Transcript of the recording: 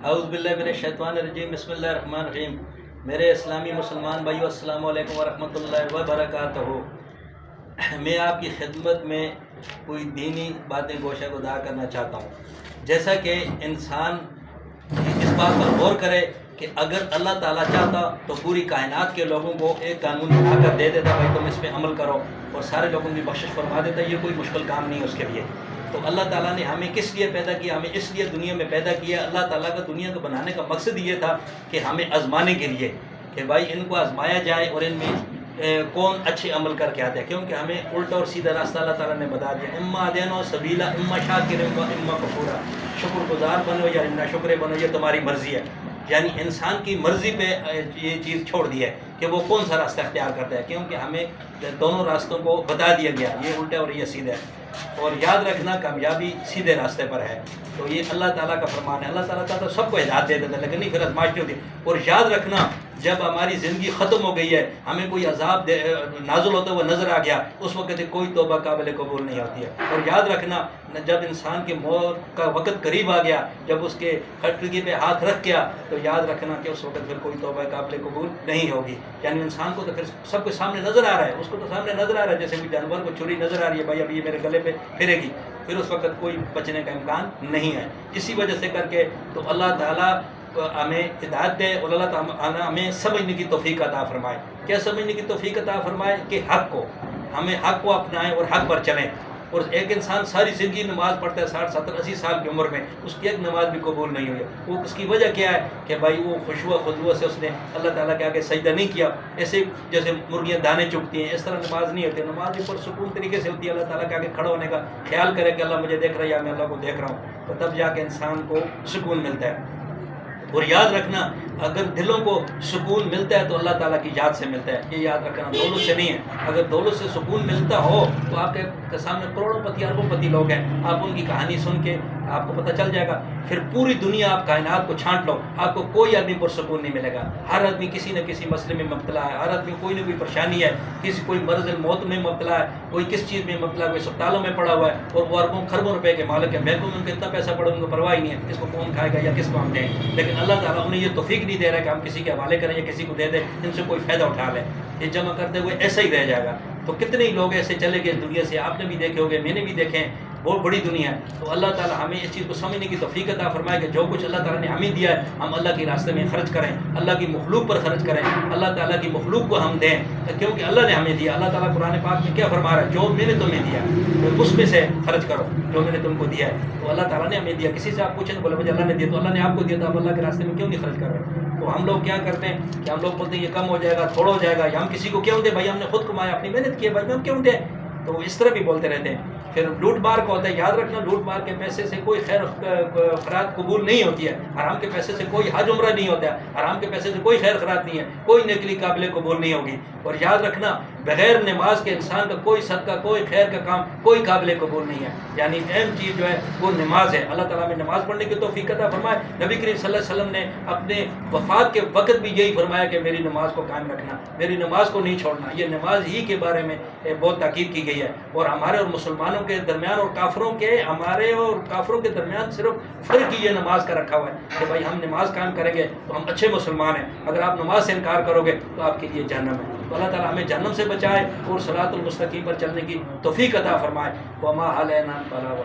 اعوذ باللہ من الشیطان الرجیم، بسم اللہ الرحمن الرحیم۔ میرے اسلامی مسلمان بھائیو، السلام علیکم ورحمۃ اللہ وبرکاتہ۔ میں آپ کی خدمت میں کوئی دینی باتیں گوشہ گزار کرنا چاہتا ہوں۔ جیسا کہ انسان اس بات پر غور کرے کہ اگر اللہ تعالیٰ چاہتا تو پوری کائنات کے لوگوں کو ایک قانون بنا کر دے دیتا، بھائی تم اس پہ عمل کرو، اور سارے لوگوں کی بخشش فرما دیتا۔ یہ کوئی مشکل کام نہیں ہے اس کے لیے۔ تو اللہ تعالیٰ نے ہمیں کس لیے پیدا کیا؟ ہمیں اس لیے دنیا میں پیدا کیا۔ اللہ تعالیٰ کا دنیا کو بنانے کا مقصد یہ تھا کہ ہمیں آزمانے کے لیے، کہ بھائی ان کو آزمایا جائے اور ان میں کون اچھے عمل کر کے آتے ہیں، کیونکہ ہمیں الٹا اور سیدھا راستہ اللہ تعالیٰ نے بتا دیا۔ اما دینو سبیلا اما شاکر و اما کفورا، شکر گزار بنو یا نا شکر بنو، یہ تمہاری مرضی ہے۔ یعنی انسان کی مرضی پہ یہ چیز چھوڑ دی ہے کہ وہ کون سا راستہ اختیار کرتا ہے، کیونکہ ہمیں دونوں راستوں کو بتا دیا گیا، یہ الٹا اور یہ سیدھا ہے۔ اور یاد رکھنا کامیابی سیدھے راستے پر ہے۔ تو یہ اللہ تعالیٰ کا فرمان ہے۔ اللہ تعالیٰ تو سب کو ہدایت دے دیتا ہے، لیکن نہیں پھر آزمائش ہوتی ہے۔ اور یاد رکھنا جب ہماری زندگی ختم ہو گئی ہے، ہمیں کوئی عذاب نازل ہوتا ہوا نظر آ گیا، اس وقت کوئی توبہ قابل قبول نہیں ہوتی ہے۔ اور یاد رکھنا جب انسان کے موت کا وقت قریب آ گیا، جب اس کے کھٹکی پہ ہاتھ رکھ گیا، تو یاد رکھنا کہ اس وقت پھر کوئی توبہ قابل قبول نہیں ہوگی۔ یعنی انسان کو تو پھر سب کچھ سامنے نظر آ رہا ہے، اس کو تو سامنے نظر آ رہا ہے، جیسے کوئی جانور کو چھری نظر آ رہی ہے، بھائی اب یہ میرے گلے پہ پھرے گی، پھر اس وقت کوئی بچنے کا امکان نہیں ہے۔ اسی وجہ سے کر کے تو اللہ تعالیٰ ہمیں ہدایت دے اور اللہ تعالیٰ ہمیں سمجھنے کی توفیق عطا فرمائے۔ کیا سمجھنے کی توفیق عطا فرمائے؟ کہ ہمیں حق کو اپنائیں اور حق پر چلیں۔ اور ایک انسان ساری زندگی نماز پڑھتا ہے، 60 70 80 سال کی عمر میں، اس کی ایک نماز بھی قبول نہیں ہوئی۔ وہ اس کی وجہ کیا ہے؟ کہ بھائی وہ خضوع سے اس نے اللہ تعالیٰ کے آگے سجدہ نہیں کیا۔ ایسے جیسے مرغیاں دانے چگتی ہیں، اس طرح نماز نہیں ہوتی۔ نماز بھی پرسکون طریقے سے ہوتی ہے، اللہ تعالیٰ کے آگے کھڑا ہونے کا خیال کرے کہ اللہ مجھے دیکھ رہا ہے یا میں اللہ کو دیکھ رہا ہوں، تو تب جا کے انسان کو سکون ملتا ہے۔ اور یاد رکھنا اگر دلوں کو سکون ملتا ہے تو اللہ تعالیٰ کی یاد سے ملتا ہے، یہ یاد رکھنا، دولت سے نہیں ہے۔ اگر دولت سے سکون ملتا ہو تو آپ کے سامنے کروڑوں پتی اربوں پتی لوگ ہیں، آپ ان کی کہانی سن کے آپ کو پتہ چل جائے گا، پھر پوری دنیا آپ کائنات کو چھانٹ لو، آپ کو کوئی آدمی پرسکون نہیں ملے گا۔ ہر آدمی کسی نہ کسی مسئلے میں مبتلا ہے، ہر آدمی کوئی نہ کوئی پریشانی ہے، کوئی مرض الموت میں مبتلا ہے، کوئی کس چیز میں مبتلا ہے، کوئی اسپتالوں میں پڑا ہوا ہے، اور وہ اربوں خربوں روپے کے مالک ہے، بینکوں میں ان کو اتنا پیسہ پڑا ان کو پرواہ ہی نہیں ہے کس کو کون کھائے گا یا کس کو ہم دیں۔ لیکن اللہ تعالیٰ انہیں یہ توفیق نہیں دے رہا ہے کہ ہم کسی کے حوالے کریں یا کسی کو دے دیں، ان سے کوئی فائدہ اٹھا لیں، یہ جمع کرتے ہوئے ایسا ہی رہ جائے گا۔ تو کتنے ہی لوگ ایسے چلے گئے دنیا سے، آپ نے بھی دیکھے ہوگے، میں نے بھی دیکھے ہیں، بہت بڑی دنیا ہے۔ تو اللہ تعالیٰ ہمیں اس چیز کو سمجھنے کی توفیق عطا فرمائے کہ جو کچھ اللہ تعالیٰ نے ہمیں دیا ہے ہم اللہ کے راستے میں خرچ کریں، اللہ کی مخلوق پر خرچ کریں، اللہ تعالیٰ کی مخلوق کو ہم دیں، کیونکہ اللہ نے ہمیں دیا۔ اللہ تعالیٰ قرآن پاک میں کیا فرما رہا ہے؟ جو میں نے تمہیں دیا اس میں سے خرچ کرو، جو میں نے تم کو دیا ہے۔ تو اللہ تعالیٰ نے ہمیں دیا۔ کسی سے آپ پوچھیں تو بولے مجھے اللہ نے دیا، تو اللہ نے آپ کو دیا، تو آپ اللہ کے راستے میں کیوں نہیں خرچ کر رہے؟ تو ہم لوگ کیا کرتے ہیں کہ ہم لوگ بولتے ہیں یہ کم ہو جائے گا، تھوڑا ہو جائے گا، یا ہم کسی کو کیوں دیں؟ بھائی ہم نے خود کمایا، اپنی محنت کی ہے، بھائی ہم کیوں دیں؟ تو اس طرح بھی بولتے رہتے ہیں۔ پھر لوٹ مار کا ہوتا ہے، یاد رکھنا لوٹ مار کے پیسے سے کوئی خیر خیرات قبول نہیں ہوتی ہے، حرام کے پیسے سے کوئی حج عمرہ نہیں ہوتا ہے، حرام کے پیسے سے کوئی خیر خیرات نہیں ہے، کوئی نیکی قابل قبول نہیں ہوگی۔ اور یاد رکھنا بغیر نماز کے انسان کا کوئی صدقہ کوئی خیر کا کام کوئی قابل قبول نہیں ہے۔ یعنی اہم چیز جو ہے وہ نماز ہے۔ اللہ تعالیٰ میں نماز پڑھنے کی توفیق عطا فرمائے۔ نبی کریم صلی اللہ علیہ وسلم نے اپنے وفات کے وقت بھی یہی فرمایا کہ میری نماز کو قائم رکھنا، میری نماز کو نہیں چھوڑنا۔ یہ نماز ہی کے بارے میں بہت تاکید کی گئی ہے۔ اور ہمارے اور مسلمانوں کے درمیان اور کافروں کے درمیان صرف فرق ہی یہ نماز کا رکھا ہوا ہے کہ بھائی ہم نماز قائم کریں گے تو ہم اچھے مسلمان ہیں، اگر آپ نماز سے انکار کرو گے تو آپ کے لیے جہنم ہے۔ تو اللہ تعالیٰ ہمیں جہنم سے بچائے اور صراط المستقیم پر چلنے کی توفیق عطا فرمائے۔ وما علینا البلاغ۔